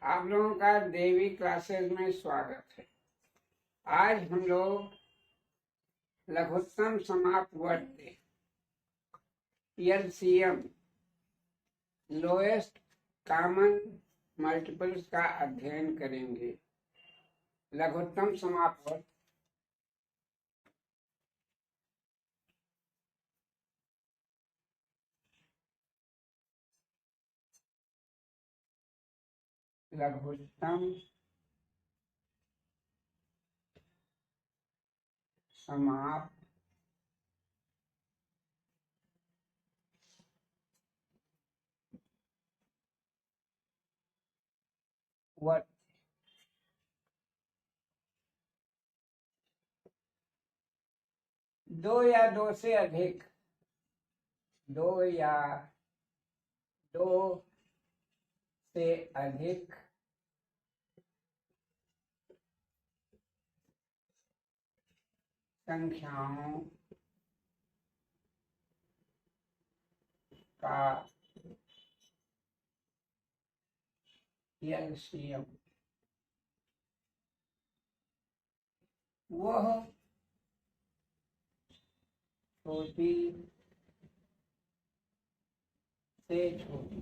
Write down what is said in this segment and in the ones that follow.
आप लोगों का देवी क्लासेस में स्वागत है। आज हम लोग लघुत्तम समाप्त वर्ग एलसीएम लोएस्ट कॉमन मल्टीपल्स का अध्ययन करेंगे। लघुत्तम समाप्त वर्ग लघुत्तम समाप्त वर्ग दो या दो से अधिक संख्याओं का एलसीएम वह छोटी से छोटी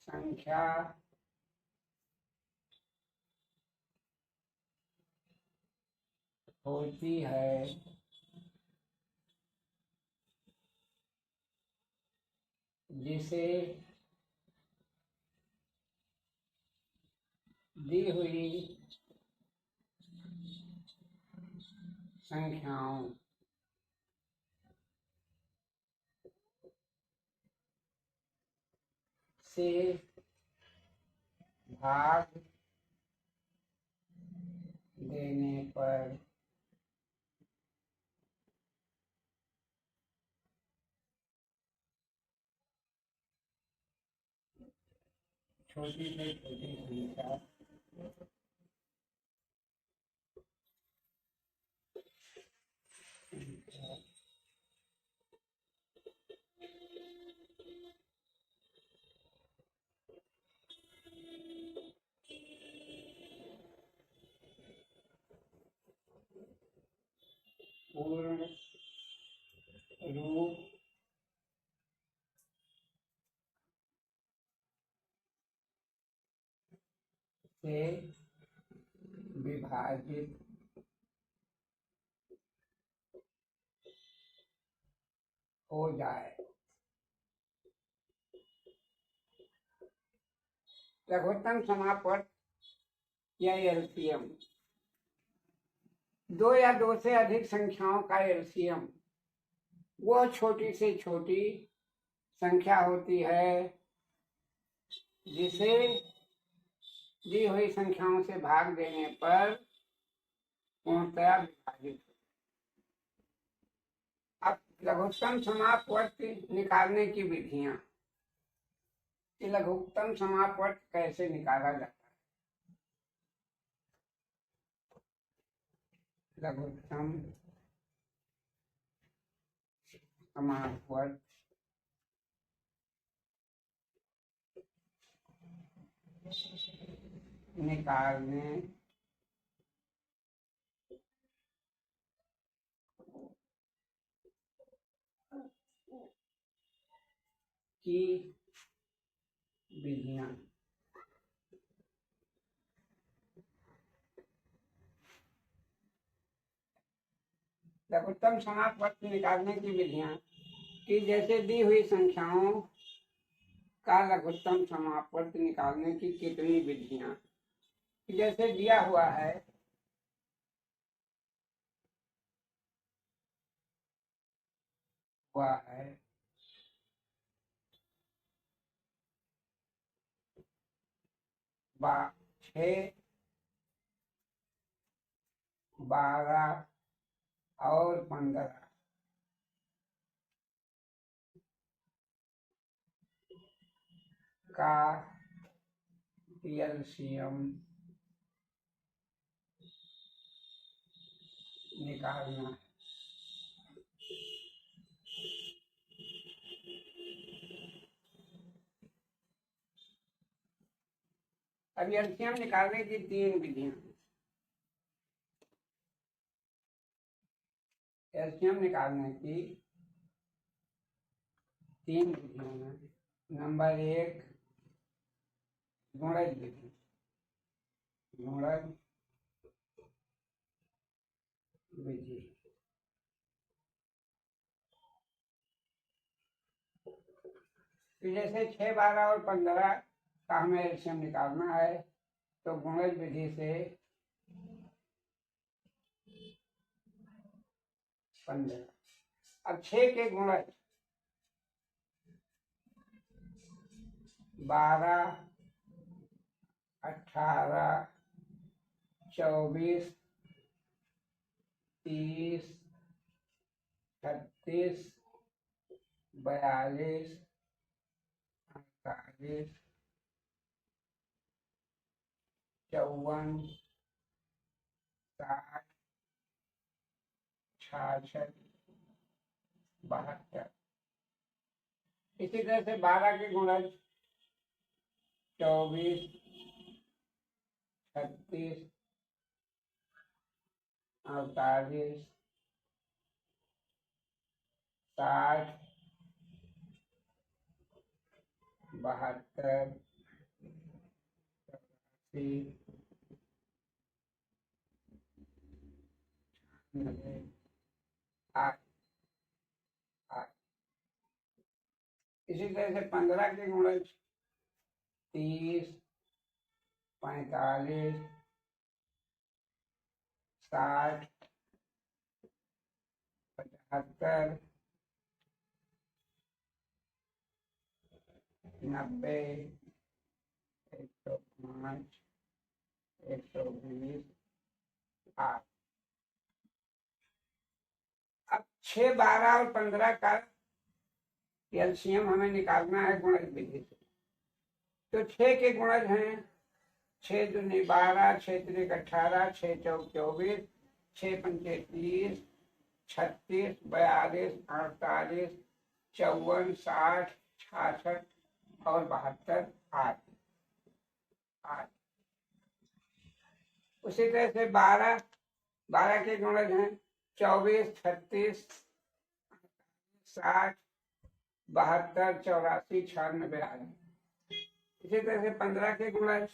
संख्या होती है जिसे दी हुई संख्याओं से भाग देने पर छोटी से छोटी संख्या पूर्ण रूप से विभाजित हो जाए। लघुत्तम समाप्त वर्ग या एलसीएम दो या दो से अधिक संख्याओं का एलसीएम वह छोटी से छोटी संख्या होती है जिसे दी हुई संख्याओं से भाग देने पर पूर्णतया विभाजित। अब लघुत्तम समाप्त वर्ग निकालने की विधियां। लघुत्तम समाप्त वर्ग कैसे निकाला जाता है? लघुत्तम समाप्त वर्ग निकालने की विधियां। लघुत्तम समाप्त वर्ग निकालने की विधियां कि जैसे दी हुई संख्याओं का लघुत्तम समाप्त वर्ग निकालने की कितनी विधियां। जैसे दिया हुआ है 6, 12 और 15 का एलसीएम निकालना। अब एलसीएम निकालने की 3 विधियां। एलसीएम निकालने की 3 विधियां हैं। नंबर 1 गुणज विधि। गुणज विधि तो जैसे 6, 12 और 15 का हमें एलसीएम निकालना है, तो गुणज विधि से 15। अब 6 के गुणज 12, 18, 24, 30, 36, 42, 48, 54, 60, 66, 72। इसी तरह से 12 के गुणज 24, 36, 48, 60, 72, 80, 8। इसी तरह से 15 के गुणज 30, 45, 60, 75, 90, 105, 120, 8। अब 6, 12 और 15 का एलसीएम हमें निकालना है गुणज विधि से। तो 6 के गुणज हैं 6 दूनी 12, 6 त्रिक 18, 6 चौक 24, 6 पंचे 30, 36, 42, 48, 54, 60, 66 और 72, 8। उसी तरह से 12 के गुणज हैं 24, 36, 60, 72, 84, 96, 92। इसी तरह से 15 के गुणज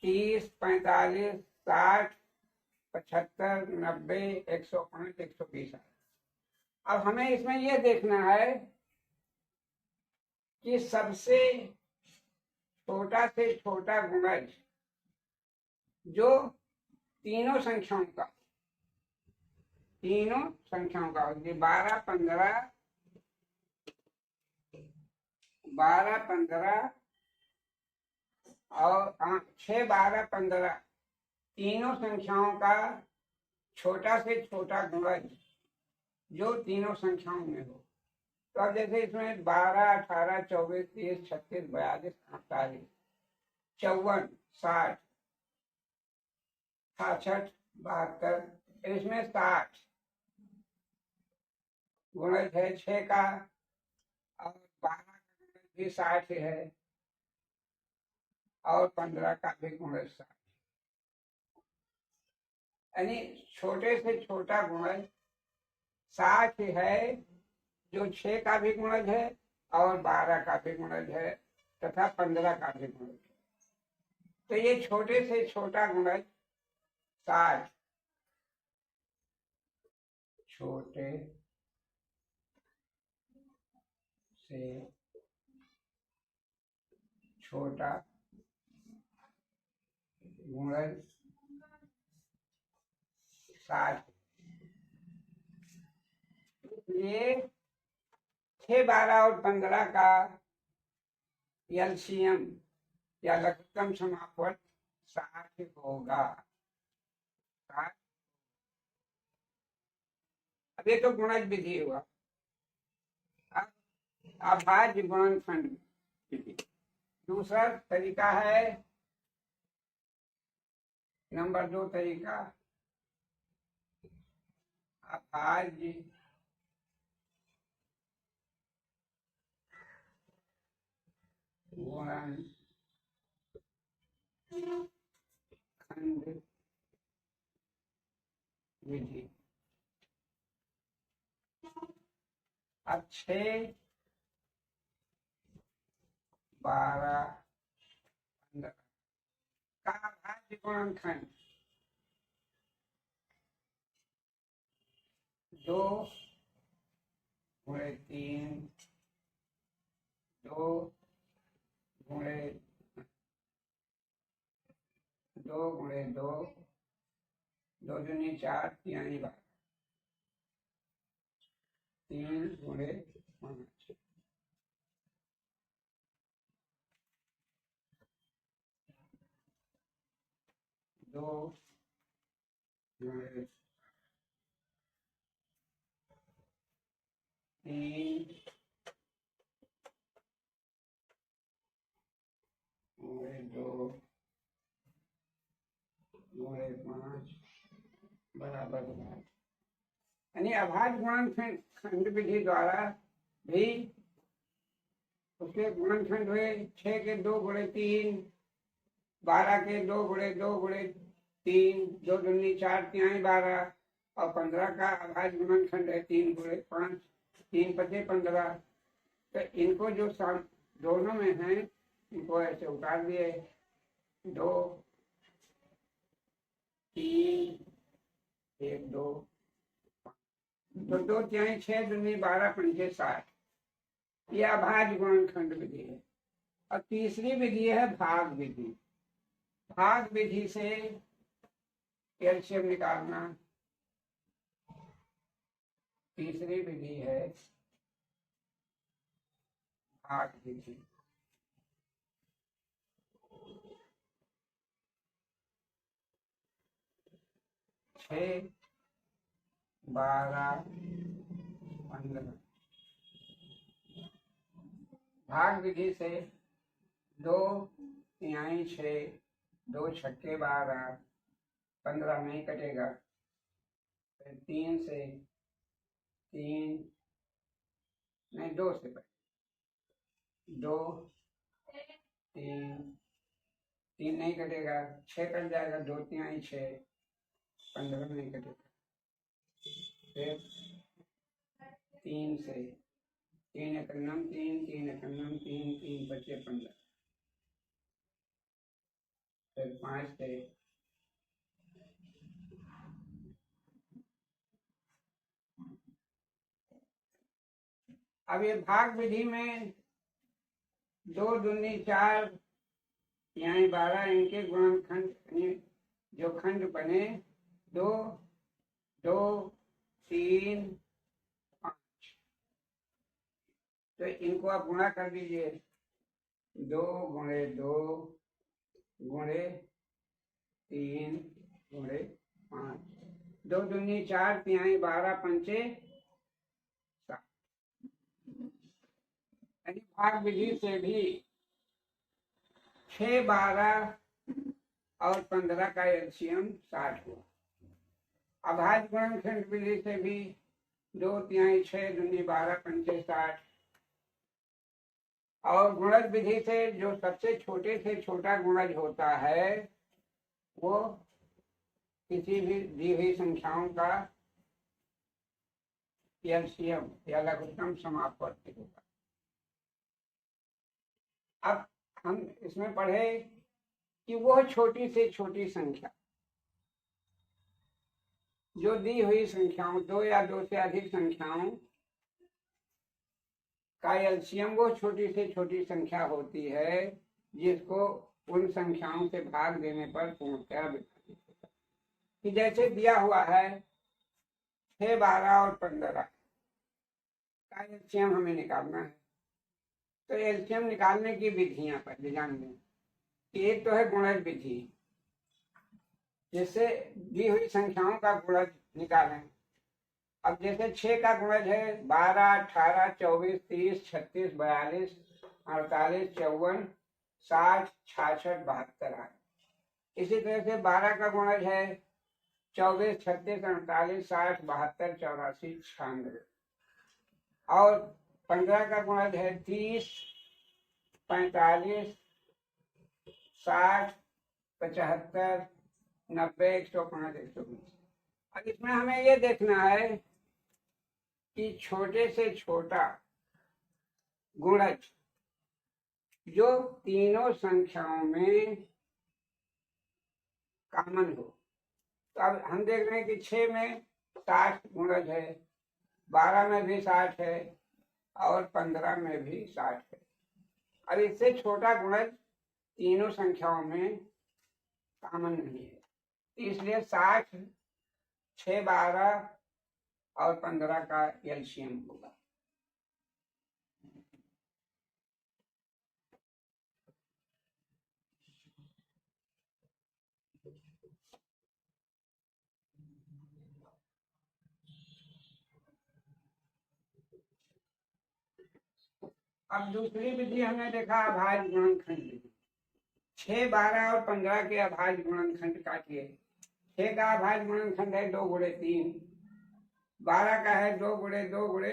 30, 45, 60, 75, 90, 105, 120। अब हमें इसमें यह देखना है कि सबसे छोटा से छोटा गुणज जो तीनों संख्याओं का हो, 12, 15, और 6, 12, 15 तीनों संख्याओं का छोटा से छोटा गुणज जो तीनों संख्याओं में हो। तो अब जैसे इसमें 12, 18, 24, 30, 36, 42, 48, 54, 60, 66, 72, इसमें 60 गुणज है 6 का, और 12 का गुणज भी 60 है, और 15 का भी गुणज 60। यानी छोटे से छोटा गुणज 60 है, जो 6 का भी गुणज है और 12 का भी गुणज है तथा 15 का भी गुणज है। तो ये छोटे से छोटा गुणज 60, छोटे से छोटा गुणज 60। ये 6, 12 और 15 का एलसीएम या लघुत्तम समापवर्त 60 होगा। अब ये तो गुणज विधि हुआ। अभाज्य गुणनखंड विधि। दूसरा तरीका है, नंबर 2 तरीका अभाज्य गुणनखंड खंड विधि। अब 6, 12, 15 का अभाज्य गुणनखंड 2 गुणे 3, 2 गुणे 2 गुणे 2, 2 दूनी 4, 3 12, 3 गुणे 5, 2 गुणे 3 गुणे 2 गुणे 5 बराबर 12। यानी अभाज्य गुणनखंड विधि द्वारा भी उसके गुणनखंड हुए 6 के 2 गुणे 3, 12 के 2 गुणे 2 गुणे 3, 2 दूनी 4, 3 12, और 15 का अभाज्य गुणनखंड है 3 गुणे 5, 3 पचे 15। तो इनको जो दोनों में है इनको ऐसे उतार दिए, 2 3 1 2, तो 2 3 6 दूनी 12 पंचे 60। यह अभाज्य गुणनखंड विधि है। और तीसरी विधि है भाग विधि। भाग विधि से एलसीएम निकालना तीसरी विधि है भाग विधि। छः 12 15 भाग विधि से 2 तिहाई 6, 2 छक्के 12, 15 नहीं कटेगा। फिर 3 से 3 नहीं 2 से 2 3 3 नहीं कटेगा, 6 कट जाएगा, 2 तिहाई 6, 15 नहीं कटेगा। फिर 3 से 3 एकन्नम 3, 3 एकन्नम 3, 3 बचे 15। फिर 5 से अब ये भाग विधि में 2 दूनी 4 यहाँ 12 इनके गुणनखंड जो खंड बने 2 2 3 5, तो इनको आप गुणा कर दीजिए। 2 गुणे 2 गुणे 3 गुणे 5, 2 दूनी 4 तिहाई 12 पंचे 7। यानी भाग विधि से भी 6 12 और 15 का एलसीएम 60 हुआ। अभाज्य गुणनखंड विधि से भी 2 तिहाई 6 दूनी 12 पंचे 60। और गुणज विधि से जो सबसे छोटे से छोटा गुणज होता है वो किसी भी दी हुई संख्याओं का एलसीएम या लघुत्तम समापवर्ती होगा। अब हम इसमें पढ़े कि वह छोटी से छोटी संख्या जो दी हुई संख्याओं 2 या 2 से अधिक संख्याओं का एलसीएम वो छोटी से छोटी संख्या होती है जिसको उन संख्याओं से भाग देने पर पूर्णतः विभाजित होता है। कि जैसे दिया हुआ है 6 12 और 15 का एलसीएम हमें निकालना है। तो एलसीएम निकालने की विधियां पहले जान लें। एक तो है गुणज विधि, जिससे दी हुई संख्याओं का गुणज निकालें। अब जैसे 6 का गुणज है 12 18 24 30 36 42 48 54 60 66 72। इसी तरह से 12 का गुणज है 24 36 48 60 72 84 96। और 15 का गुणज है 30 45 60 75, 90, 105, 120। अब इसमें हमें ये देखना है कि छोटे से छोटा गुणज जो तीनों संख्याओं में कॉमन हो। तो अब हम देख रहे हैं कि 6 में 60 गुणज है, 12 में भी 60 है और 15 में भी 60 है। अब इससे छोटा गुणज तीनों संख्याओं में कॉमन नहीं है, इसलिए 60, 6, 12 और 15 का एलसीएम होगा। अब दूसरी विधि हमने देखा अभाज्य गुणनखंड। 6, 12 और 15 के अभाज्य गुणनखंड काटिए। 6 का अभाज्य गुणनखंड है 2 गुणे 3, 12 का है 2 गुणे 2 गुणे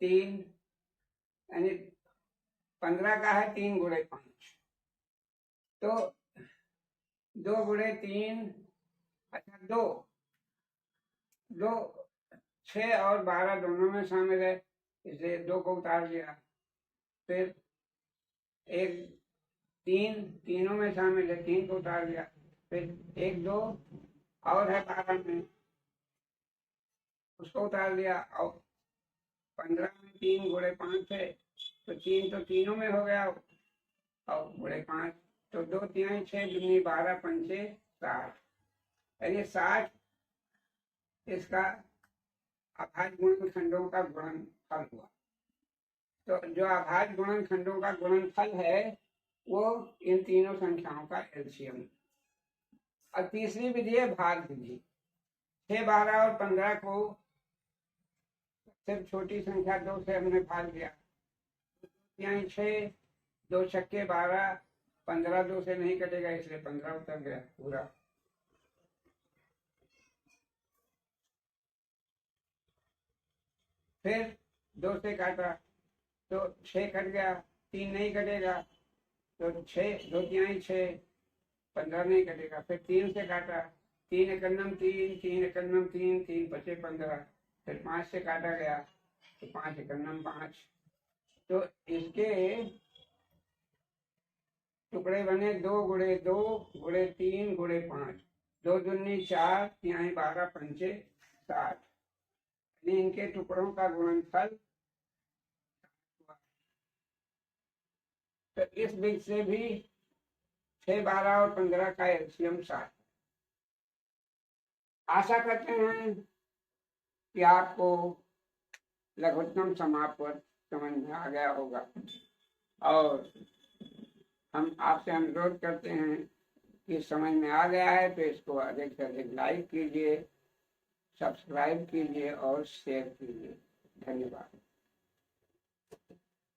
3, यानी 15 का है 3 गुणे 5। तो 2 गुणे 3, अच्छा 2, 6 और 12 दोनों में शामिल है, इसलिए 2 को उतार दिया। फिर 1, 3 तीनों में शामिल है, 3 को उतार दिया। फिर 1, 2 और है 12 में, उसको उतार दिया। और 15 में 3 गुणे 5 है, तो 3 तो तीनों में हो गया और गुणे 5, तो 2 3 6 दूनी 12 पंचे 60, यानी 60 इसका अभाज्य गुणनखंडों का गुणनफल हुआ। तो जो अभाज्य गुणनखंडों का गुणनफल है वो इन तीनों संख्याओं का एलसीएम। और तीसरी विधि है भाग विधि। 6, 12 और 15 को सिर्फ छोटी संख्या 2 से हमने भाग दिया। 6, 2 छक्के 12, 15 2 से नहीं कटेगा, इसलिए 15 उतर गया पूरा। फिर 2 से काटा तो 6 कट गया, 3 नहीं कटेगा, तो 6, 2 3 6, 15 नहीं कटेगा। फिर 3 से काटा, 3 एकन्नम 3, 3 एकन्नम 3, 3 बचे 15। फिर 5 से काटा गया तो 5 एकन्नम 5। तो इसके टुकड़े बने 2 गुणे 2 गुणे 3 गुणे 5, 2 दूनी 4, 3 12 पंचे 60, इनके टुकड़ों का गुणनफल। तो इस विधि से भी 6, 12 और 15 का एलसीएम 60। आशा करते हैं कि आपको लघुत्तम समापवर्त समझ में आ गया होगा, और हम आपसे अनुरोध करते हैं कि समझ में आ गया है तो इसको अधिक से अधिक लाइक कीजिए, सब्सक्राइब कीजिए और शेयर कीजिए। धन्यवाद।